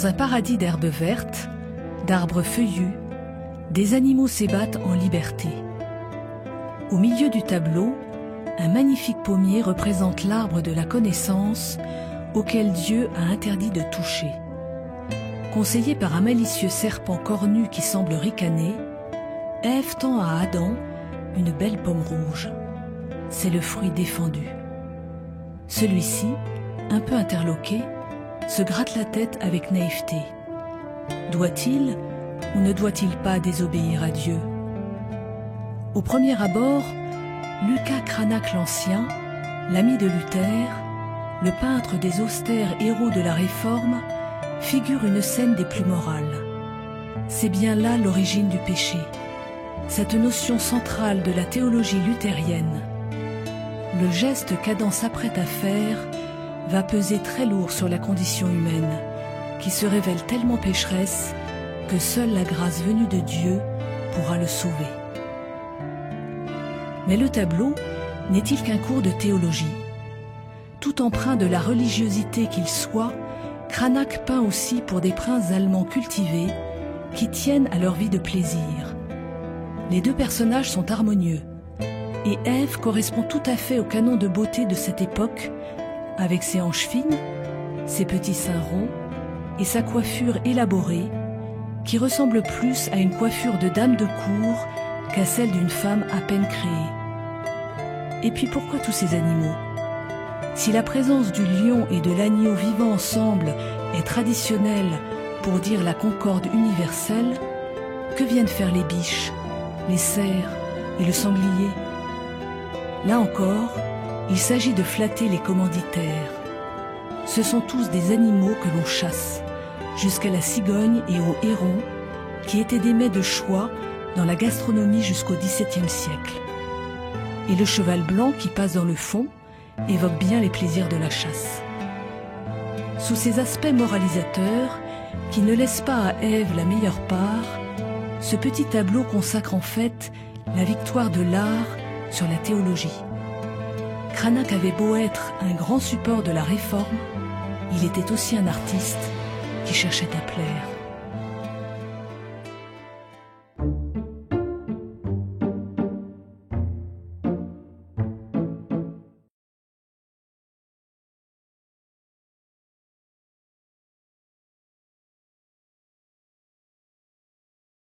Dans un paradis d'herbes vertes, d'arbres feuillus, des animaux s'ébattent en liberté. Au milieu du tableau, un magnifique pommier représente l'arbre de la connaissance auquel Dieu a interdit de toucher. Conseillée par un malicieux serpent cornu qui semble ricaner, Ève tend à Adam une belle pomme rouge. C'est le fruit défendu. Celui-ci, un peu interloqué, se gratte la tête avec naïveté. Doit-il ou ne doit-il pas désobéir à Dieu? Au premier abord, Lucas Cranach l'Ancien, l'ami de Luther, le peintre des austères héros de la Réforme, figure une scène des plus morales. C'est bien là l'origine du péché, cette notion centrale de la théologie luthérienne. Le geste qu'Adam s'apprête à faire va peser très lourd sur la condition humaine, qui se révèle tellement pécheresse que seule la grâce venue de Dieu pourra le sauver. Mais le tableau n'est-il qu'un cours de théologie? Tout empreint de la religiosité qu'il soit, Cranach peint aussi pour des princes allemands cultivés qui tiennent à leur vie de plaisir. Les deux personnages sont harmonieux, et Ève correspond tout à fait au canon de beauté de cette époque, avec ses hanches fines, ses petits seins ronds et sa coiffure élaborée, qui ressemble plus à une coiffure de dame de cour qu'à celle d'une femme à peine créée. Et puis pourquoi tous ces animaux? Si la présence du lion et de l'agneau vivant ensemble est traditionnelle pour dire la concorde universelle, que viennent faire les biches, les cerfs et le sanglier? Là encore, il s'agit de flatter les commanditaires. Ce sont tous des animaux que l'on chasse, jusqu'à la cigogne et au héron, qui étaient des mets de choix dans la gastronomie jusqu'au XVIIe siècle. Et le cheval blanc qui passe dans le fond évoque bien les plaisirs de la chasse. Sous ces aspects moralisateurs, qui ne laissent pas à Ève la meilleure part, ce petit tableau consacre en fait la victoire de l'art sur la théologie. Cranach avait beau être un grand support de la Réforme, il était aussi un artiste qui cherchait à plaire.